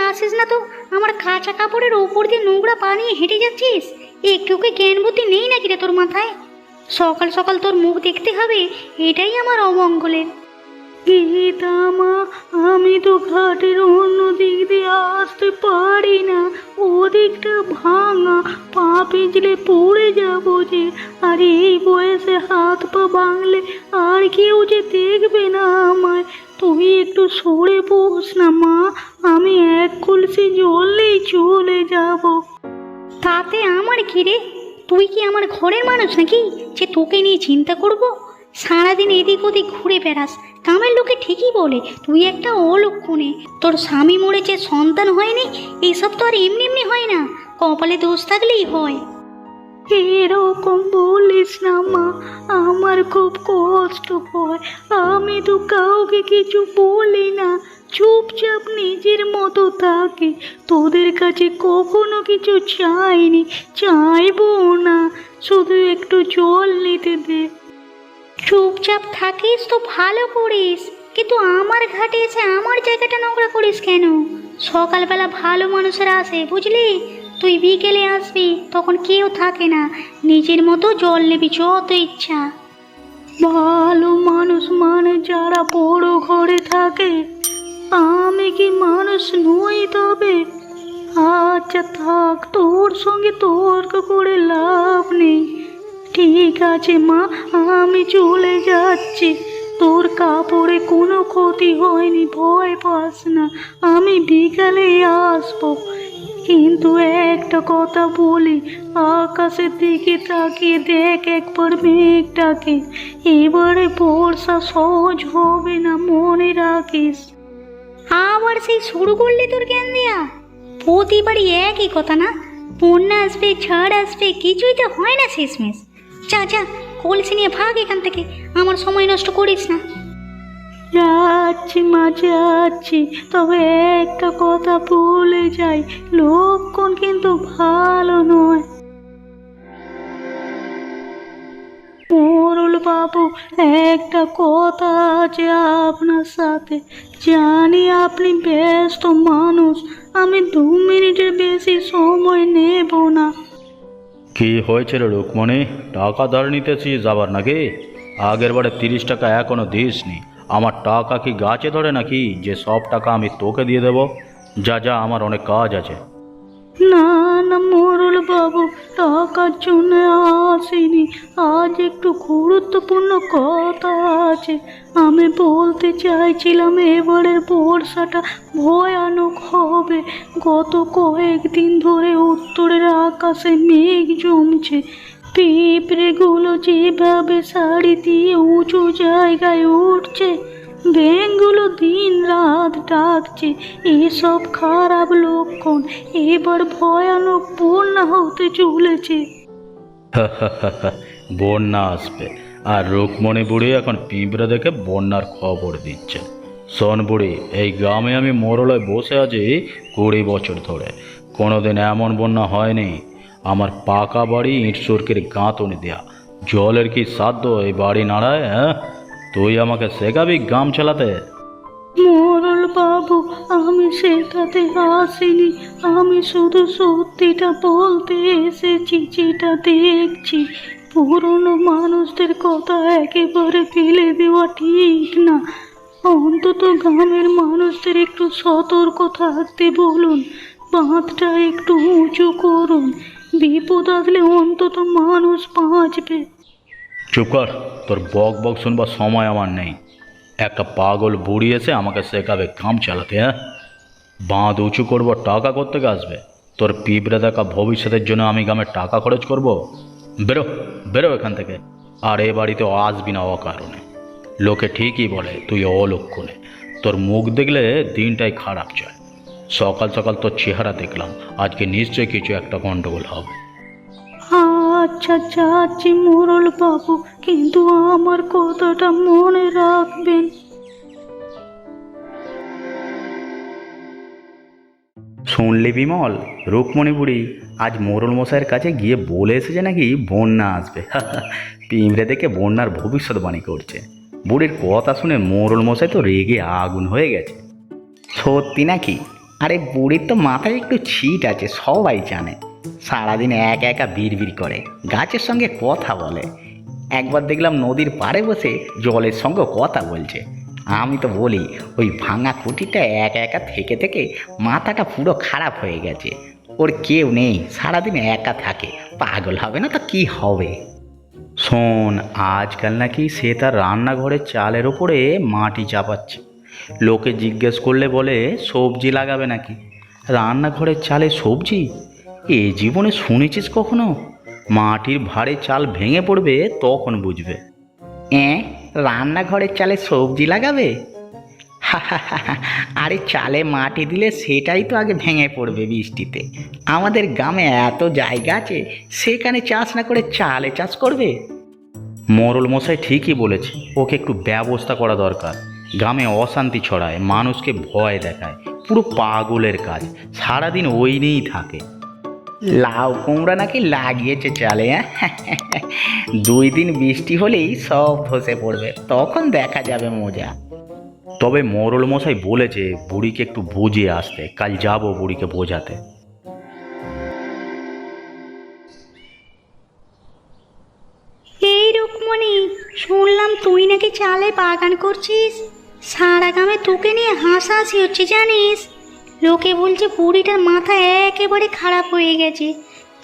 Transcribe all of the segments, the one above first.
আসিস না তো। আমার কাঁচা কাপড়ের ওপর দিয়ে নোংরা পা নিয়ে হেঁটে যাচ্ছিস। একটু কি জ্ঞান বুদ্ধি নেই নাকি রে তোর মাথায়? সকাল সকাল তোর মুখ দেখতে হবে, এটাই আমার অমঙ্গলের। গীতা মা, আমি তো ঘাটের অন্য দিক দিয়ে আসতে পারি না, ওদিকটা ভাঙা, পা পিছলে পড়ে যাবো যে। আর এই বয়সে হাত পা ভাঙলে আর কেউ যে দেখবে না আমায়। তুই একটু সরে বস না মা, আমি এক কলসি জলেই চলে যাব। তাতে আমার কি রে? তুই কি আমার ঘরের মানুষ নাকি যে তোকে নিয়ে চিন্তা করব? সারাদিন এদিক ওদিক ঘুরে বেড়াস। গ্রামের লোকে ঠিকই বলে তুই একটা অলক্ষণে। তোর স্বামী মরেছে, সন্তান হয়নি, এইসব তো আর এমনি এমনি হয় না, কপালে দোষ থাকলেই হয়। এরকম বলিস না মা, আমার খুব কষ্ট হয়। আমি তো কাউকে কিছু বলি না, চুপচাপ নিজের মতো থাকি। তোদের কাছে কখনো কিছু চাইনি, চাইবো না। শুধু একটু জল নিতে দে। চুপচাপ থাকিস তো ভালো করিস, কিন্তু আমার ঘাটে এসে আমার জায়গাটা নোংরা করিস কেন? সকালবেলা ভালো মানুষেরা আসে বুঝলি, তুই বিকেলে আসবি, তখন কেউ থাকে না, নিজের মতো জল নেবি যত ইচ্ছা। ভালো মানুষ মানে যারা বড় ঘরে থাকে। আমি কি মানুষ নই তবে? আচ্ছা থাক, তোর সঙ্গে তর্ক করে লাভ নেই। ঠিক আছে মা, আমি চলে যাচ্ছি। তোর কাপড়ে কোনো ক্ষতি হয়নি, ভয় পাস না। আমি বিকালে আসবো। কিন্তু একটা কথা বলি, আকাশের দিকে তাকিয়ে দেখ একবার মেঘটাকে। এবারে বর্ষা সহজ হবে না, মনে রাখিস। আবার সেই শুরু করলি তোর জ্ঞান দেয়া? প্রতিবারই একই কথা না? বন্যা আসবে, ঝড় আসবে, কিছুই তো হয় না শেষমেশ। যা যা, কলসি নিয়ে ভাগ এখান থেকে, আমার সময় নষ্ট করিস না। যাচ্ছি মা যাচ্ছি, তবে একটা কথা বলে যাই, লক্ষণ কিন্তু ভালো নয়। মোরল বাবু, একটা কথা আছে আপনার সাথে। জানি আপনি ব্যস্ত মানুষ, আমি 2 মিনিটের বেশি সময় নেব না। কি হয়েছে রে রুকমণি? টাকা ধার নিতেছিস আবার নাকি? আগের বারে 30 টাকা এখনো দিসনি। আমার টাকা কি গাছে ধরে নাকি যে সব টাকা আমি তোকে দিয়ে দেব? যা যা, আমার অনেক কাজ আছে। না না মোরল বাবু, টাকার জন্য আসিনি, আজ একটু গুরুত্বপূর্ণ কথা আছে। আমি বলতে চাইছিলাম এবারের বর্ষাটা ভয়ানক হবে। গত কয়েকদিন ধরে উত্তরের আকাশে মেঘ জমছে, পিঁপড়েগুলো যেভাবে শাড়ি দিয়ে উঁচু জায়গায় উঠছে, ব্যাঙগুলো দিন রাত ডাকছে। এসব খারাপ লক্ষণ। এবার ভয়ানক বন্যা হতে চলেছে। বন্যা আসবে, আর রুকমণি বুড়ি এখন পিঁপড়ে দেখে বন্যার খবর দিচ্ছে। শোন বুড়ি, এই গ্রামে আমি মোরলায় বসে আছি 20 বছর ধরে, কোনোদিন এমন বন্যা হয়নি। আমার পাকা বাড়ি, ইট সুরকির গাঁথুনি দেয়া, জলের কি সাধ্য এই বাড়ি নাড়ায়? হ্যাঁ, তুই আমাকে শেখাবি গ্রাম চালাতে? মোরল বাবু, আমি শেখাতে আসিনি, আমি শুধু সত্যিটা বলতে এসেছি যেটা দেখছি। পুরনো মানুষদের কথা একেবারে ফেলে দেওয়া ঠিক না। অন্তত গ্রামের মানুষদের একটু সতর্ক থাকতে বলুন, বাঁধটা একটু উঁচু করুন। বিপদ আসলে অন্তত মানুষ বাঁচবে। চুপ কর, তোর বক বক শুনবার সময় আমার নেই। একটা পাগল বুড়ি এসে আমাকে শেখাবে গ্রাম চালাতে? হ্যাঁ, বাঁধ উঁচু করবো, টাকা কোত্থেকে আসবে? তোর পিঁপড়ে দেখা ভবিষ্যতের জন্য আমি গ্রামে টাকা খরচ করব? বেরো, বেরো এখান থেকে। আর এ বাড়িতে আসবি না অকারণে। লোকে ঠিকই বলে তুই অলক্ষণে। তোর মুখ দেখলে দিনটাই খারাপ যায়। সকাল সকাল তোর চেহারা দেখলাম, আজকে নিশ্চয়ই কিছু একটা গন্ডগোল হবে। আচ্ছা যাচ্ছি মোরল বাবু, কিন্তু আমার কথাটা মনে রাখবেন। শুনলি বিমল, রুকমণি বুড়ি আজ মোরল মশাইয়ের কাছে গিয়ে বলে এসেছে নাকি বন্যা আসবে। পিঁপড়ে দেখে বন্যার ভবিষ্যৎবাণী করছে। বুড়ির কথা শুনে মোরল মশাই তো রেগে আগুন হয়ে গেছে। সত্যি নাকি? আরে বুড়ির তো মাথায় একটু ছিট আছে, সবাই জানে। সারাদিন একা একা বিড়বিড় করে, গাছের সঙ্গে কথা বলে। একবার দেখলাম নদীর পাড়ে বসে জলের সঙ্গে কথা বলছে। আমি তো বলি ওই ভাঙা খুঁটিটা একা একা থেকে থেকে মাথাটা পুরো খারাপ হয়ে গেছে। ওর কেউ নেই, সারাদিন একা থাকে, পাগল হবে না তো কি হবে? শোন, আজকাল নাকি সে তার রান্নাঘরের চালের ওপরে মাটি চাপাচ্ছে। লোকে জিজ্ঞেস করলে বলে সবজি লাগাবে নাকি। রান্নাঘরের চালে সবজি? এ জীবনে শুনেছিস কখনো? মাটির ভারে চাল ভেঙে পড়বে তখন বুঝবে। রান্নাঘরের চালে সবজি লাগাবে? আরে চালে মাটি দিলে সেটাই তো আগে ভেঙে পড়বে বৃষ্টিতে। আমাদের গ্রামে এত জায়গা আছে, সেখানে চাষ না করে চালে চাষ করবে? মোড়ল মশাই ঠিকই বলেছে, ওকে একটু ব্যবস্থা করা দরকার। গ্রামে অশান্তি ছড়ায়, মানুষকে ভয় দেখায়, পুরো পাগলের কাজ, সারাদিন ওই নিয়েই থাকে। লাউ কুমড়া নাকি লাগিয়েছে চালে, 2 দিন বৃষ্টি হলেই সব ধসে পড়বে, তখন দেখা যাবে মজা। তবে মোড়ল মশাই বলেছে বুড়িকে একটু বুঝিয়ে আসতে, কাল যাবো বুড়িকে বোঝাতে। এই রুকমণি, শুনলাম তুই নাকি চালে বাগান করছিস। সারা গ্রামে তোকে নিয়ে হাসাহাসি হচ্ছে জানিস। লোকে বলছে বুড়িটার মাথা একেবারে খারাপ হয়ে গেছে।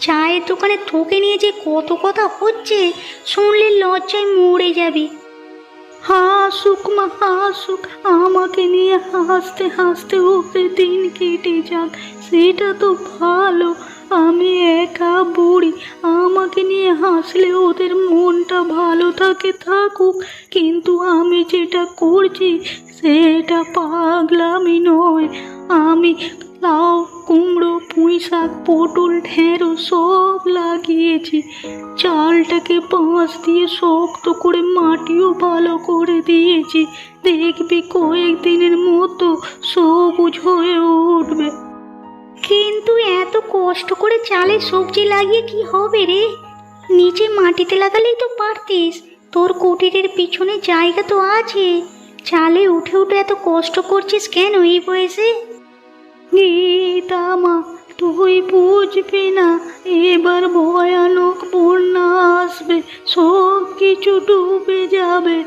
চায়ের দোকানে তোকে নিয়ে যে কত কথা হচ্ছে, শুনলে লজ্জায় মরে যাবি। হাসুক মা হাসুক, আমাকে নিয়ে হাসতে হাসতে ওদের দিন কেটে যাক, সেটা তো ভালো। আমি একা বুড়ি, আমাকে নিয়ে হাসলে ওদের মনটা ভালো থাকে, থাকুক। কিন্তু আমি যেটা করছি সেটা পাগলামি নয়। আমি লাউ কুমড়ো পুঁই শাক পটল ঢেঁড়ো সব লাগিয়েছি। চালটাকে বাঁশ দিয়ে শক্ত করে মাটিও ভালো করে দিয়েছি। দেখবি কয়েকদিনের মতো সবুজ হয়ে উঠবে। কিন্তু এত কষ্ট করে চালে সবজি লাগিয়ে কি হবে রে? নিচে মাটিতে লাগালেই তো পারতিস। তোর কুটিরের পিছনে জায়গা তো আছে। চালে উঠে উঠে এত কষ্ট করছিস কেন এই বয়সে? গীতা মা, তুই বুঝবি না, এবার ভয়ানক বন্যা আসবে, সব কিছু ডুবে যাবে।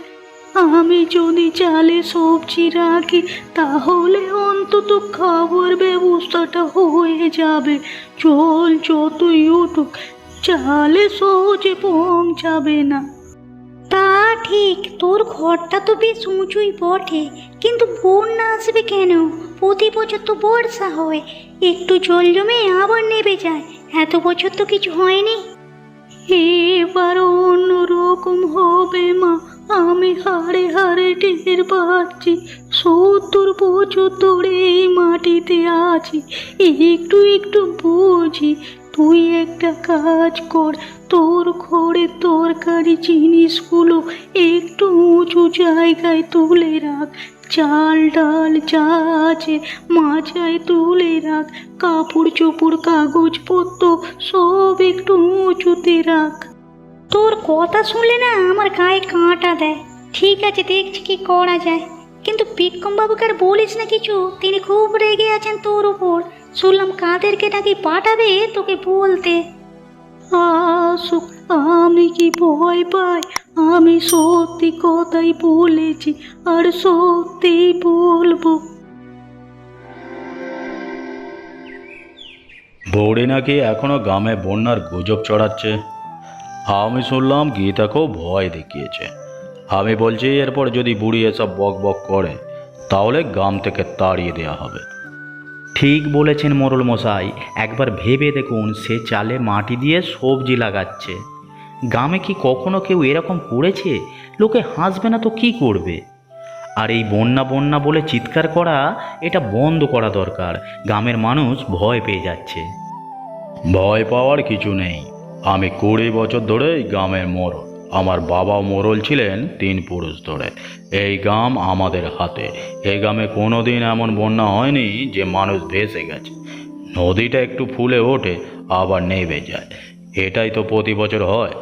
আমি যদি চালে সবজি রাখি তাহলে অন্তত খাবার ব্যবস্থাটা হয়ে যাবে। জল যতই উঠুক চালে সহজে পৌঁছাবে না। তা ঠিক, তোর ঘরটা তো বেশ উঁচুই বটে, কিন্তু বন্যা আসবে কেন? প্রতি বছর তো বর্ষা হয়, একটু জল জমে আবার নেমে যায়। এত বছর তো কিছু হয়নি। এবার অন্যরকম হবে মা, আমি হাড়ে হাড়ে টের পাচ্ছি। 70 বছর ধরে এই মাটিতে আছি, একটু একটু বুঝি। তুই একটা কাজ কর, তোর ঘরে তরকারি জিনিসগুলো একটু উঁচু জায়গায় তুলে রাখ। চাল ডাল যা আছে মাচায় তুলে রাখ। কাপড় চোপড় কাগজপত্র সব একটু উঁচুতে রাখ। তোর কথা শুনলে না আমার গায়ে কাঁটা দেয়। ঠিক আছে, দেখছি কি করা যায়। কিন্তু বিক্রম বাবুকে আর বলিস না কিছু, তিনি খুব রেগে আছেন তোর উপর। শুনলাম কাদেরকে নাকি পাঠাবে তোকে বলতে। আসুক, আমি কি ভয় পাই? আমি সত্যি কথাই বলেছি আর সত্যিই বলবো। বৌড়ি নাকি এখনো গ্রামে বন্যার গুজব চড়াচ্ছে। আমি শুনলাম গীতাকেও ভয় দেখিয়েছে। আমি বলছি এরপর যদি বুড়ি এসব বক বক করে তাহলে গ্রাম থেকে তাড়িয়ে দেওয়া হবে। ঠিক বলেছেন মোড়ল মশাই, একবার ভেবে দেখুন, সে চালে মাটি দিয়ে সবজি লাগাচ্ছে। গ্রামে কি কখনো কেউ এরকম করেছে? লোকে হাসবে না তো কি করবে? আর এই বন্যা বন্যা বলে চিৎকার করা, এটা বন্ধ করা দরকার। গ্রামের মানুষ ভয় পেয়ে যাচ্ছে। ভয় পাওয়ার কিছু নেই। আমি 20 বছর ধরে এই গ্রামের মোড়ল। আমার বাবা মোড়ল ছিলেন 3 পুরুষ ধরে। এই গ্রাম আমাদের হাতে। এই গ্রামে কোনো দিন এমন বন্যা হয়নি যে মানুষ ভেসে গেছে। নদীটা একটু ফুলে ওঠে আবার নেমে যায়, এটাই তো প্রতি বছর হয়।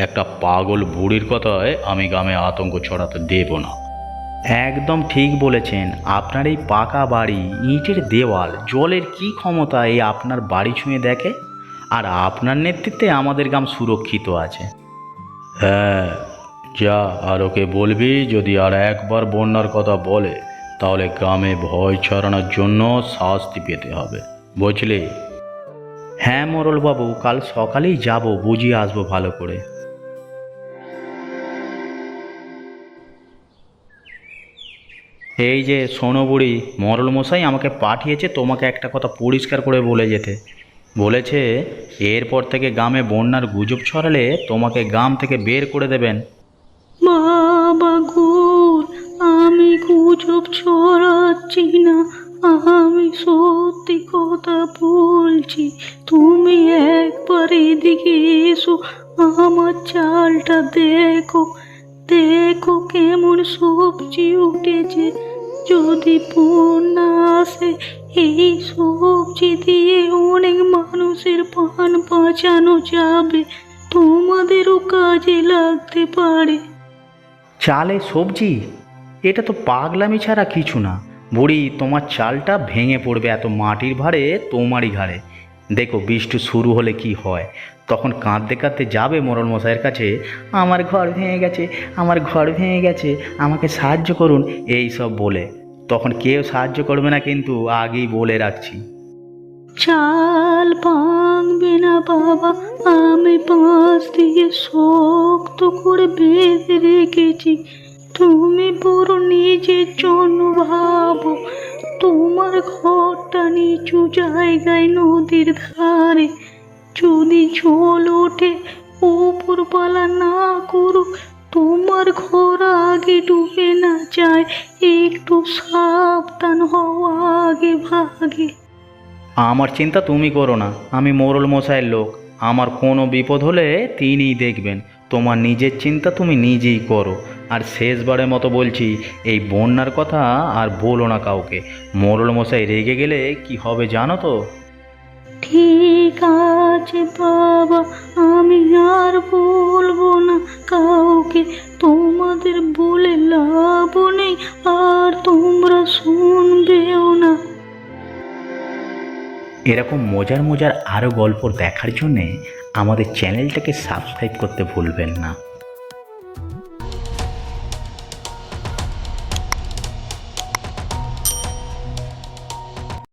একটা পাগল বুড়ির কথায় আমি গ্রামে আতঙ্ক ছড়াতে দেব না। একদম ঠিক বলেছেন। আপনার এই পাকা বাড়ি, ইটের দেওয়াল, জলের কি ক্ষমতা এই আপনার বাড়ি ছুঁয়ে দেখে? আর আপনার নেতৃত্বে আমাদের গ্রাম সুরক্ষিত আছে। হ্যাঁ, যা আর ওকে বলবি যদি আর একবার বন্যার কথা বলে তাহলে গ্রামে ভয় ছড়ানোর জন্য শাস্তি পেতে হবে, বুঝলি? হ্যাঁ মোড়লবাবু, কাল সকালেই যাব, বুঝিয়ে আসবো ভালো করে। এই যে শোনো বুড়ি, মোড়ল মশাই আমাকে পাঠিয়েছে তোমাকে একটা কথা পরিষ্কার করে বলে যেতে। বলেছে এরপর থেকে গ্রামে বন্যার গুজব ছড়ালে তোমাকে গ্রাম থেকে বের করে দেবেন। বাবা গুর, আমি গুজব ছড়াচ্ছি না, আমি সত্যি কথা বলছি। তুমি একবার এদিকে এসো, আমার চালটা দেখো, দেখো কেমন সবজি উঠেছে। যদি বন্যা আসে, এই সবজি দিয়ে অনেক মানুষের প্রাণ বাঁচানো যাবে, তোমাদেরও কাজে লাগতে পারে। চালে সবজি? এটা তো পাগলামি ছাড়া কিছু না বুড়ি। তোমার চালটা ভেঙে পড়বে এত মাটির ভারে তোমারই ঘাড়ে। দেখো বৃষ্টি শুরু হলে কি হয়, তখন কাঁদতে কাঁদতে যাবে মোড়ল মশাইয়ের কাছে, আমার ঘর ভেঙে গেছে, আমার ঘর ভেঙে গেছে, আমাকে সাহায্য করুন, এই সব বলে। তখন কেউ সাহায্য করবে না, কিন্তু আগেই বলে রাখছি। চাল ভাঙবে না বাবা, আমি বাঁশ দিয়ে শক্ত করে বেঁধে রেখেছি। তুমি পুরো নিজের জন্য ভাবো, তোমার ঘরটা নিচু জায়গায় নদীর ধারে। যদি জল ওঠে, উপরওয়ালা না করুক তোমার ঘর আগে ডুবে না যায়, একটু সাবধান হও আগে ভাগে। আমার চিন্তা তুমি করো না, আমি মোড়ল মশাইয়ের লোক, আমার কোনো বিপদ হলে তিনিই দেখবেন। তোমার নিজের চিন্তা তুমি নিজেই করো। আর শেষবারের মতো বলছি, এই বন্যার কথা আর বলো না কাউকে। মোড়ল মশাই রেগে গেলে কি হবে জানো তো? ঠিক আছে বাবা, আমি আর বলবো না কাউকে, তোমাদের বলে লাভ নেই, আর তোমরা শুনবেও না। এরকম মজার মজার আরও গল্প দেখার জন্যে আমাদের চ্যানেলটাকে সাবস্ক্রাইব করতে ভুলবেন না।